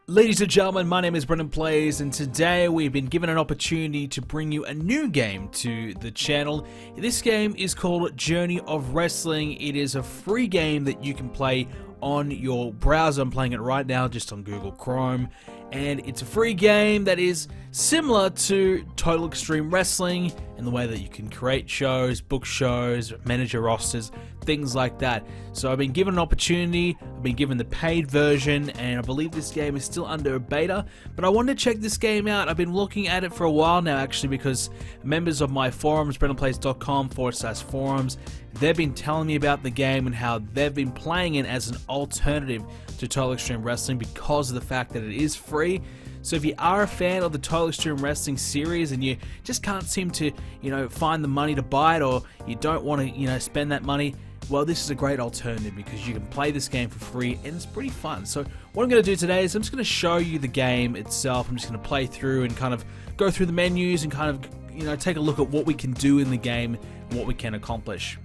Ladies and gentlemen, my name is BrendenPlayz, and today we've been given an opportunity to bring you a new game to the channel. This game is called Journey of Wrestling. It is a free game that you can play on your browser. I'm playing it right now just on Google Chrome, and it's a free game that is similar to Total Extreme Wrestling in the way that you can create shows, book shows, manage your rosters, things like that. So I've been given an opportunity, I've been given the paid version, and I believe this game is still under a beta, but I wanted to check this game out. I've been looking at it for a while now, actually, because members of my forums, BrendenPlayz.com/forums, they've been telling me about the game and how they've been playing it as an alternative to Total Extreme Wrestling because of the fact that it is free. So if you are a fan of the Total Extreme Wrestling series and you just can't seem to, find the money to buy it, or you don't want to, spend that money, well, this is a great alternative because you can play this game for free and it's pretty fun. So what I'm going to do today is I'm just going to show you the game itself. I'm just going to play through and kind of go through the menus and kind of, take a look at what we can do in the game and what we can accomplish.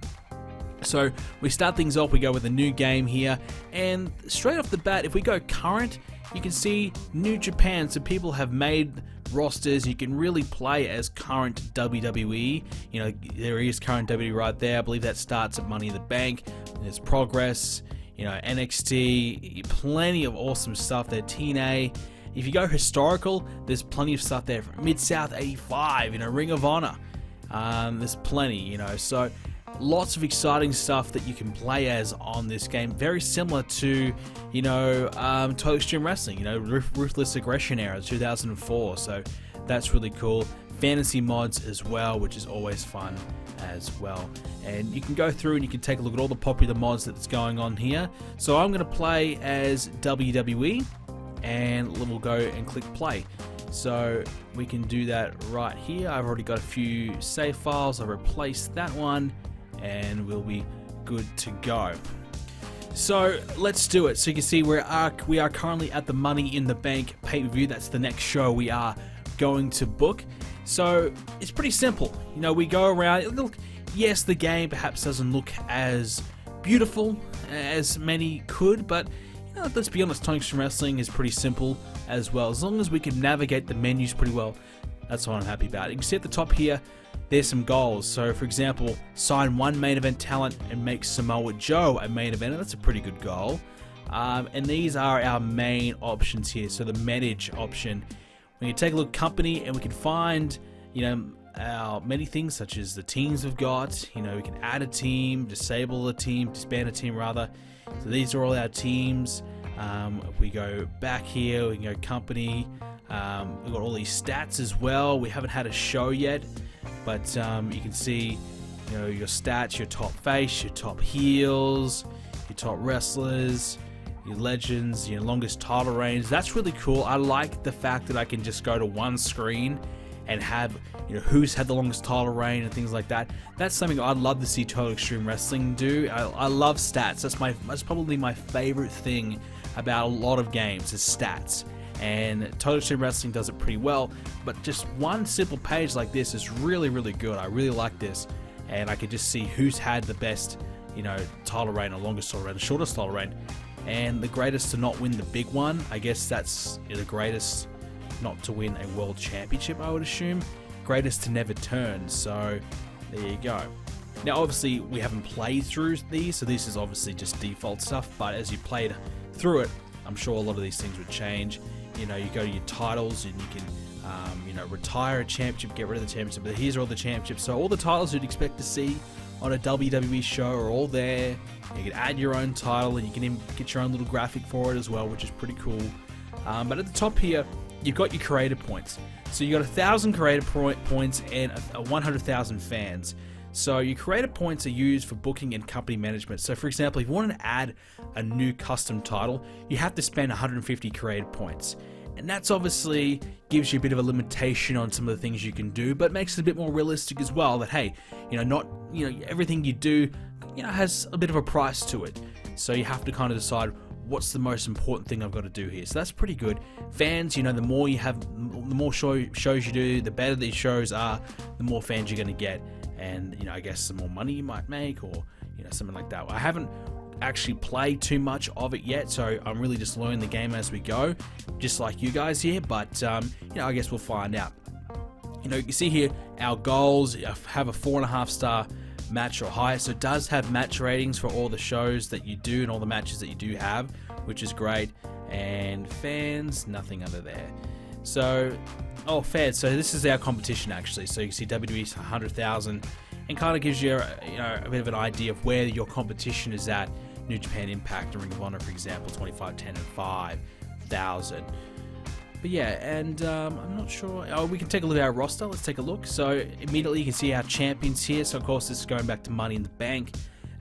So we start things off, we go with a new game here, and straight off the bat, if we go current, you can see New Japan. So people have made rosters. You can really play as current WWE. There is current WWE right there. I believe that starts at Money in the Bank. There's Progress, NXT, plenty of awesome stuff there. TNA. If you go historical, there's plenty of stuff there. Mid-South 85, Ring of Honor. There's plenty, so lots of exciting stuff that you can play as on this game. Very similar to, Total Extreme Wrestling, Ruthless Aggression era, 2004. So that's really cool. Fantasy mods as well, which is always fun as well. And you can go through and you can take a look at all the popular mods that's going on here. So I'm going to play as WWE, and we'll go and click play. So we can do that right here. I've already got a few save files. I'll replace that one, and we'll be good to go. So let's do it. So you can see we are currently at the Money in the Bank pay-per-view. That's the next show we are going to book. So it's pretty simple. We go around. Look, yes, the game perhaps doesn't look as beautiful as many could, but let's be honest, Total Extreme Wrestling is pretty simple as well. As long as we can navigate the menus pretty well, that's what I'm happy about. You can see at the top here, there's some goals. So for example, sign one main event talent and make Samoa Joe a main event. That's a pretty good goal. And these are our main options here. So the manage option, we can take a look at company and we can find, our many things such as the teams we've got. We can add a team, disable a team, disband a team rather. So these are all our teams. If we go back here, we can go company. We've got all these stats as well. We haven't had a show yet, but you can see, your stats, your top face, your top heels, your top wrestlers, your legends, your longest title reigns. That's really cool. I like the fact that I can just go to one screen and have, who's had the longest title reign and things like that. That's something I'd love to see Total Extreme Wrestling do. I love stats. That's probably my favorite thing about a lot of games is stats. And Total Extreme Wrestling does it pretty well, but just one simple page like this is really, really good. I really like this, and I can just see who's had the best, title reign, or longest title reign, the shortest title reign, and the greatest to not win the big one. I guess that's the greatest not to win a world championship, I would assume. Greatest to never turn, so there you go. Now obviously we haven't played through these, so this is obviously just default stuff, but as you played through it, I'm sure a lot of these things would change. You go to your titles and you can, retire a championship, get rid of the championship, but here's all the championships. So all the titles you'd expect to see on a WWE show are all there. You can add your own title and you can get your own little graphic for it as well, which is pretty cool. But at the top here, you've got your creator points. So you've got 1,000 creator points and 100,000 fans. So your creator points are used for booking and company management. So for example, if you want to add a new custom title, you have to spend 150 creator points. And that's obviously gives you a bit of a limitation on some of the things you can do, but makes it a bit more realistic as well that, hey, not everything you do, has a bit of a price to it. So you have to kind of decide what's the most important thing I've got to do here. So that's pretty good. Fans, you know, the more you have, the more shows you do, the better these shows are, the more fans you're going to get, and you know, I guess the more money you might make, or you know, something like that. I haven't actually played too much of it yet, so I'm really just learning the game as we go, just like you guys here. But you know, I guess we'll find out. You know, you see here our goals have a 4.5 star match or higher, so it does have match ratings for all the shows that you do and all the matches that you do have, which is great. And fans, nothing under there. So, oh, fans. So this is our competition actually. So you can see WWE's 100,000, and kind of gives you, you know, a bit of an idea of where your competition is at. New Japan Impact and Ring of Honor, for example, 25, 10, and 5,000. But yeah, and I'm not sure. Oh, we can take a look at our roster. Let's take a look. So immediately you can see our champions here. So of course this is going back to Money in the Bank.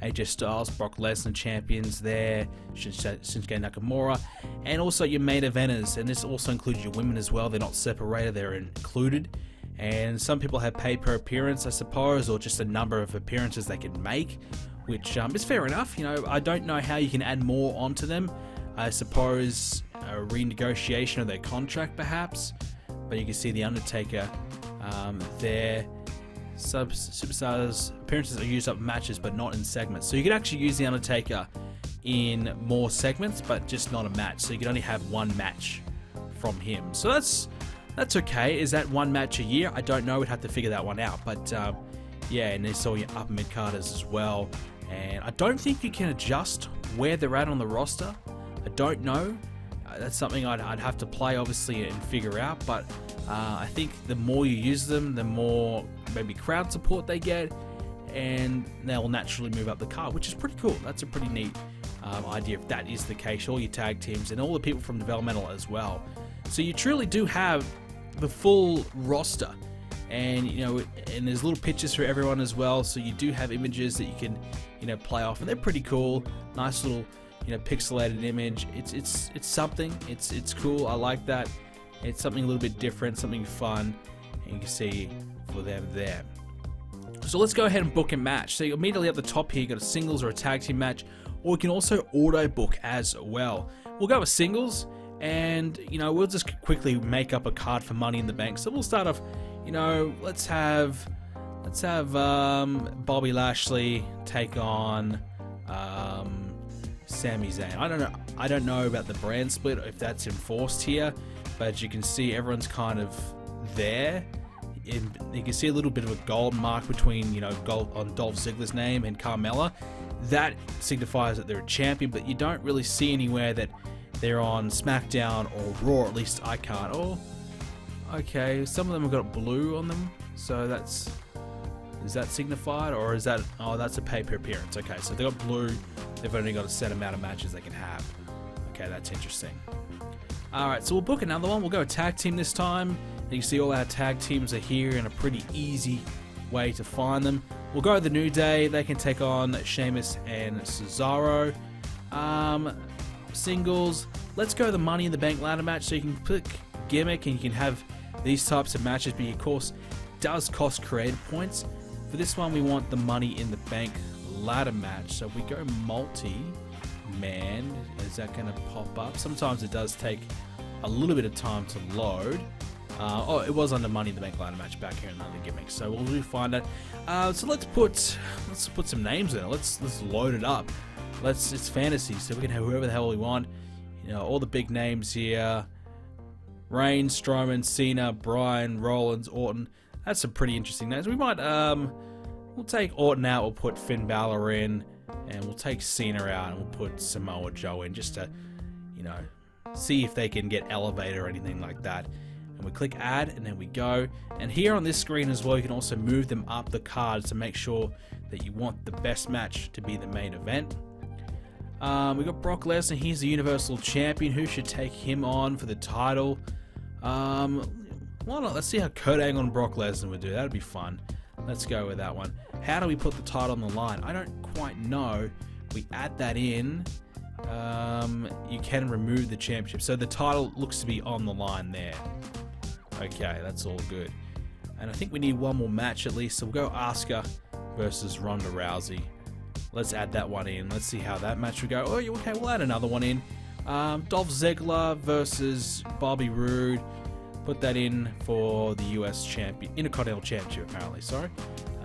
AJ Styles, Brock Lesnar champions there, Shinsuke Nakamura, and also your main eventers. And this also includes your women as well. They're not separated, they're included. And some people have pay per appearance, I suppose, or just a number of appearances they can make, which is fair enough. You know, I don't know how you can add more onto them. I suppose a renegotiation of their contract perhaps, but you can see the Undertaker there. Superstars appearances are used up in matches but not in segments, so you could actually use the Undertaker in more segments but just not a match, so you can only have one match from him. So that's okay. Is that one match a year? I don't know, we'd have to figure that one out. But yeah, and there's all your upper mid carders as well, and I don't think you can adjust where they're at on the roster. I don't know. That's something I'd have to play, obviously, and figure out. But I think the more you use them, the more maybe crowd support they get, and they'll naturally move up the card, which is pretty cool. That's a pretty neat idea if that is the case. All your tag teams and all the people from developmental as well. So you truly do have the full roster, and you know, and there's little pictures for everyone as well. So you do have images that you can, you know, play off, and they're pretty cool. Nice little, you know, pixelated image. It's something. It's cool. I like that. It's something a little bit different, something fun, and you can see for them there. So let's go ahead and book a match. So immediately at the top here, you got a singles or a tag team match, or you can also auto book as well. We'll go with singles, and you know, we'll just quickly make up a card for Money in the Bank. So we'll start off, you know, let's have Bobby Lashley take on Sami Zayn. I don't know about the brand split, if that's enforced here, but as you can see, everyone's kind of there. You can see a little bit of a gold mark between, you know, gold on Dolph Ziggler's name and Carmella. That signifies that they're a champion, but you don't really see anywhere that they're on SmackDown or Raw. At least I can't. Oh, okay. Some of them have got blue on them, so is that signified, or is that? Oh, that's a pay per appearance. Okay, so they got blue. They've only got a set amount of matches they can have. Okay, that's interesting. Alright, so we'll book another one. We'll go tag team this time. You can see all our tag teams are here in a pretty easy way to find them. We'll go the New Day. They can take on Sheamus and Cesaro. Singles. Let's go the Money in the Bank ladder match. So you can click gimmick and you can have these types of matches, but of course does cost creative points. For this one, we want the Money in the Bank ladder match. So if we go multi-man, is that going to pop up? Sometimes it does take a little bit of time to load. Oh, it was under Money in the Bank ladder match back here in the gimmick, so we'll find it. So let's put some names in it. Let's load it up. It's fantasy, so we can have whoever the hell we want. You know, all the big names here: Reigns, Strowman, Cena, Bryan, Rollins, Orton. That's some pretty interesting names. We might we'll take Orton out. We'll put Finn Balor in, and we'll take Cena out, and we'll put Samoa Joe in, just to, you know, see if they can get elevated or anything like that. And we click add, and then we go. And here on this screen as well, you can also move them up the cards to make sure that you want the best match to be the main event. We got Brock Lesnar. He's the Universal Champion. Who should take him on for the title? Why not? Let's see how Kurt Angle and Brock Lesnar would do. That'd be fun. Let's go with that one. How do we put the title on the line? I don't quite know. We add that in. You can remove the championship. So the title looks to be on the line there. Okay, that's all good. And I think we need one more match at least. So we'll go Asuka versus Ronda Rousey. Let's add that one in. Let's see how that match will go. Oh, okay, we'll add another one in. Dolph Ziggler versus Bobby Roode. Put that in for the US champion, Intercontinental Championship apparently, sorry.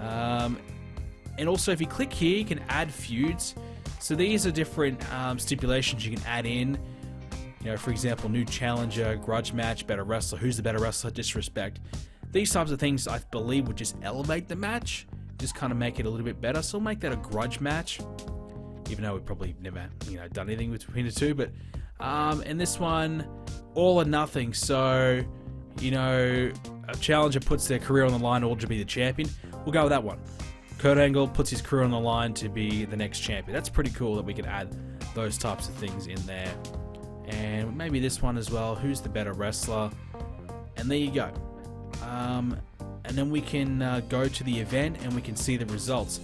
And also if you click here, you can add feuds. So these are different stipulations you can add in. You know, for example, new challenger, grudge match, better wrestler, who's the better wrestler, disrespect. These types of things I believe would just elevate the match, just kind of make it a little bit better. So we'll make that a grudge match, even though we've probably never, done anything between the two. But and this one, all or nothing. So, a challenger puts their career on the line in order to be the champion. We'll go with that one. Kurt Angle puts his career on the line to be the next champion. That's pretty cool that we can add those types of things in there. And maybe this one as well. Who's the better wrestler? And there you go. And then we can go to the event and we can see the results.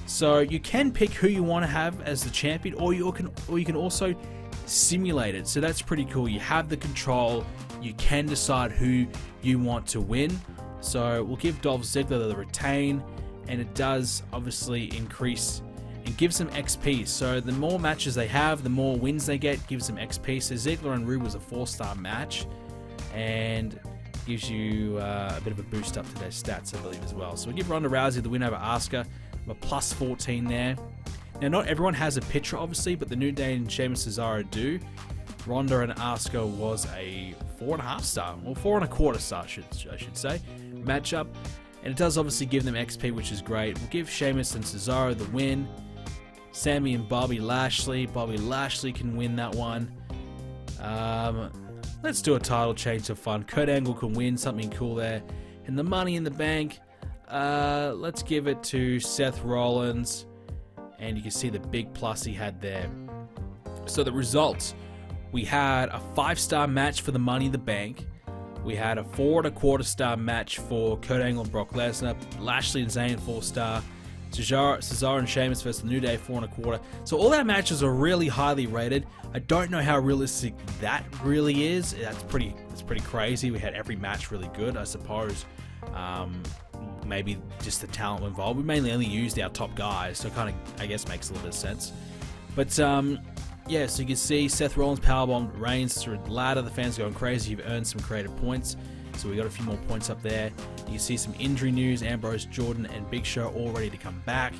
So you can pick who you want to have as the champion, or you can also simulate it. So that's pretty cool. You have the control. You can decide who you want to win. So we'll give Dolph Ziggler the retain, and it does obviously increase and give some XP. So the more matches they have, the more wins they get, gives them XP. So Ziggler and Roode was a 4-star match, and gives you a bit of a boost up to their stats, I believe, as well. So we give Ronda Rousey the win over Asuka, a plus 14 there. Now, not everyone has a picture, obviously, but the New Day and Sheamus Cesaro do. Ronda and Asuka was a 4.5 star, or 4.25 star, I should say, matchup. And it does obviously give them XP, which is great. We'll give Sheamus and Cesaro the win. Sammy and Bobby Lashley. Bobby Lashley can win that one. Let's do a title change for fun. Kurt Angle can win, something cool there. And the Money in the Bank, let's give it to Seth Rollins. And you can see the big plus he had there. So the results, we had a 5-star match for the Money in the Bank. We had a 4.25 star match for Kurt Angle and Brock Lesnar. Lashley and Zayn, 4-star. Cesaro and Sheamus versus the New Day, 4.25. So all our matches are really highly rated. I don't know how realistic that really is. That's pretty crazy. We had every match really good, I suppose. Maybe just the talent involved. We mainly only used our top guys, so it kind of, I guess, makes a little bit of sense. But yeah, so you can see Seth Rollins powerbomb Reigns through the ladder. The fans are going crazy. You've earned some creative points. So we got a few more points up there. You can see some injury news. Ambrose, Jordan, and Big Show all ready to come back.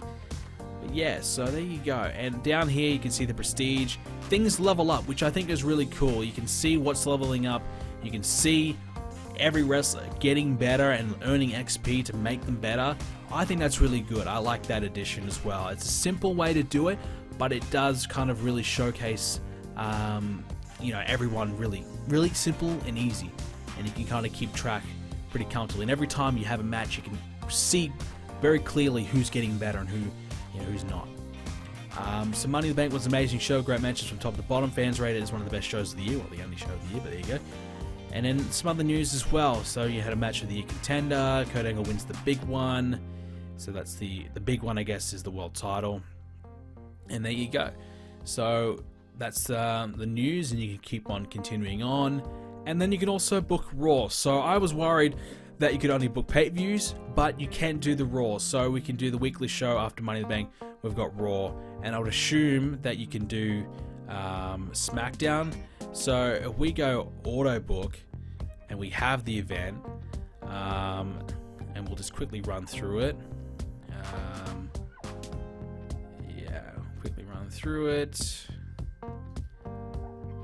But yeah, so there you go. And down here you can see the prestige. Things level up, which I think is really cool. You can see what's leveling up. You can see every wrestler getting better and earning XP to make them better. I think that's really good. I like that addition as well. It's a simple way to do it, but it does kind of really showcase, everyone really simple and easy. And you can kind of keep track pretty comfortably. And every time you have a match, you can see very clearly who's getting better and who's not. So Money in the Bank was an amazing show. Great matches from top to bottom. Fans rated it as one of the best shows of the year. Well, the only show of the year, but there you go. And then some other news as well. So you had a match of the year contender. Kurt Angle wins the big one. So that's the big one, I guess, is the world title. And there you go. So that's the news, and you can keep on continuing on. And then you can also book Raw. So I was worried that you could only book pay-per-views, but you can do the Raw. So we can do the weekly show after Money in the Bank. We've got Raw. And I would assume that you can do SmackDown. So if we go auto book and we have the event, and we'll just quickly run through it. Quickly run through it.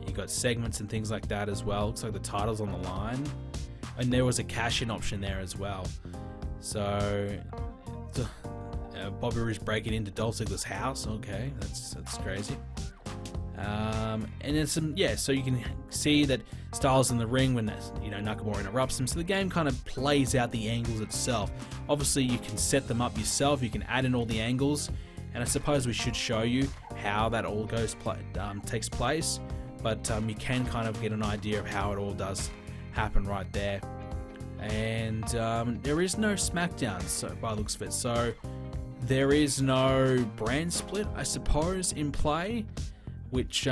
You got segments and things like that as well. Looks like the title's on the line, and there was a cash-in option there as well. So Bobby Roode's breaking into Dolph Ziggler's house. Okay, that's crazy. And then so you can see that Styles in the ring when Nakamura interrupts him. So the game kind of plays out the angles itself. Obviously, you can set them up yourself. You can add in all the angles, and I suppose we should show you how that all takes place. But you can kind of get an idea of how it all does happen right there. And there is no SmackDown, so by the looks of it. So there is no brand split, I suppose, in play, which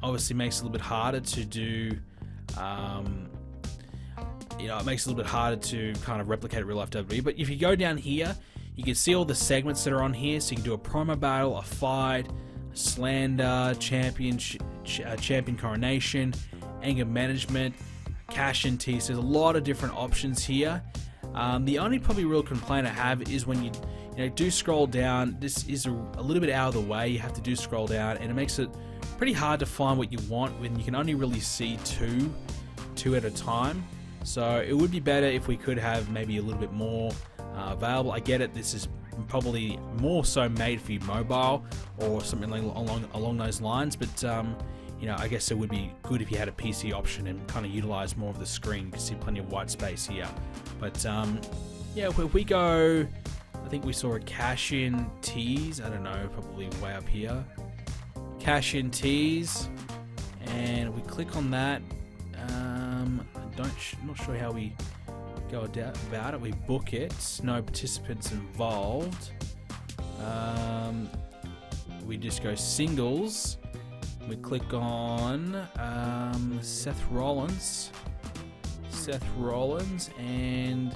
obviously makes it a little bit harder to do. It makes it a little bit harder to kind of replicate real life WWE. But if you go down here, you can see all the segments that are on here. So you can do a promo battle, a fight, a slander, championship champion coronation, anger management, cash-in teas. There's a lot of different options here. The only probably real complaint I have is when you do scroll down. This is a little bit out of the way. You have to do scroll down, and it makes it pretty hard to find what you want when you can only really see two at a time. So it would be better if we could have maybe a little bit more available. I get it, this is probably more so made for your mobile or something along those lines, but I guess it would be good if you had a PC option and kind of utilize more of the screen. You can see plenty of white space here. But yeah, if we go, I think we saw a cash-in teas. I don't know, probably way up here. Cash-in teas, and we click on that. I'm not sure how we go about it. We book it. No participants involved. We just go singles. We click on Seth Rollins, and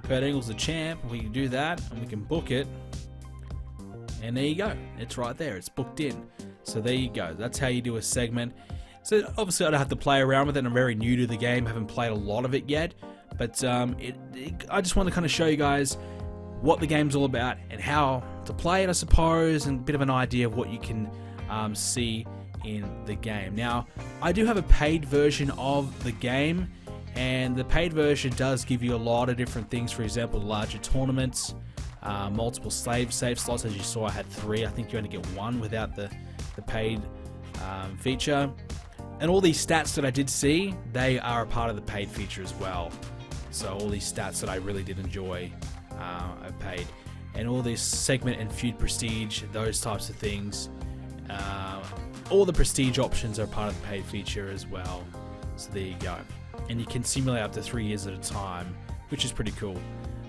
Kurt Angle's the champ. We can do that, and we can book it. And there you go. It's right there. It's booked in. So there you go. That's how you do a segment. So obviously I don't have to play around with it. I'm very new to the game. Haven't played a lot of it yet. But I just want to kind of show you guys what the game's all about and how to play it, I suppose, and a bit of an idea of what you can see in the game. Now, I do have a paid version of the game, and the paid version does give you a lot of different things. For example, larger tournaments, multiple save slots. As you saw, I had 3. I think you only get 1 without the paid feature. And all these stats that I did see, they are a part of the paid feature as well. So all these stats that I really did enjoy, I paid. And all this segment and feud prestige, those types of things, all the prestige options are part of the paid feature as well. So there you go. And you can simulate up to 3 years at a time, which is pretty cool.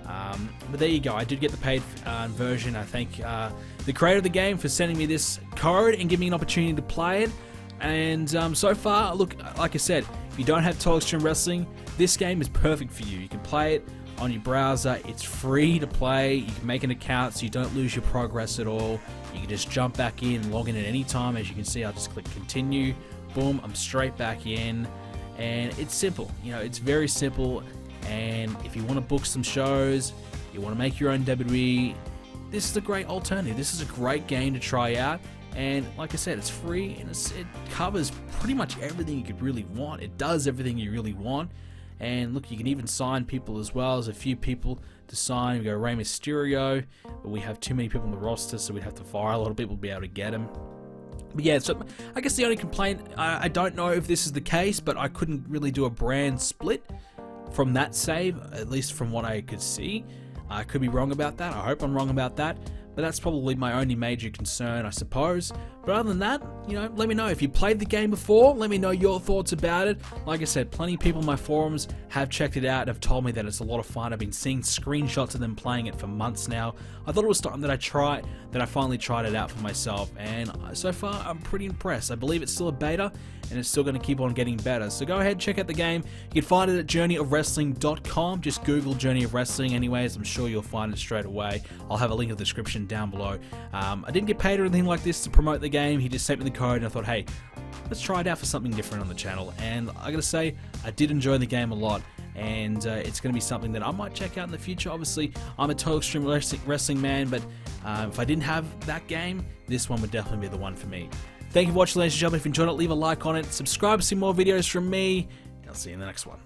But there you go. I did get the paid version. I thank the creator of the game for sending me this code and giving me an opportunity to play it. And so far, look, like I said, if you don't have Television Wrestling, this game is perfect for you. You can play it on your browser. It's free to play. You can make an account so you don't lose your progress at all. You can just jump back in, log in at any time. As you can see, I'll just click continue. Boom, I'm straight back in. And it's simple. It's very simple. And if you want to book some shows, you want to make your own WWE, this is a great alternative. This is a great game to try out. And like I said, it's free, and it covers pretty much everything you could really want. It does everything you really want. And look, you can even sign people as well. There's a few people to sign. We go Rey Mysterio, but we have too many people on the roster, so we'd have to fire a lot of people to be able to get them. But yeah, so I guess the only complaint, I don't know if this is the case, but I couldn't really do a brand split from that save, at least from what I could see. I could be wrong about that. I hope I'm wrong about that. But that's probably my only major concern, I suppose. But other than that, let me know. If you played the game before, let me know your thoughts about it. Like I said, plenty of people in my forums have checked it out and have told me that it's a lot of fun. I've been seeing screenshots of them playing it for months now. I thought it was time that I finally tried it out for myself. And so far, I'm pretty impressed. I believe it's still a beta, and it's still going to keep on getting better. So go ahead, check out the game. You can find it at journeyofwrestling.com. Just Google Journey of Wrestling anyways. I'm sure you'll find it straight away. I'll have a link in the description down below. I didn't get paid or anything like this to promote the game. He just sent me the code, and I thought, hey, let's try it out for something different on the channel. And I gotta say, I did enjoy the game a lot. And it's going to be something that I might check out in the future. Obviously, I'm a Total Extreme Wrestling man, but if I didn't have that game, this one would definitely be the one for me. Thank you for watching, ladies and gentlemen. If you enjoyed it, leave a like on it. Subscribe to see more videos from me. I'll see you in the next one.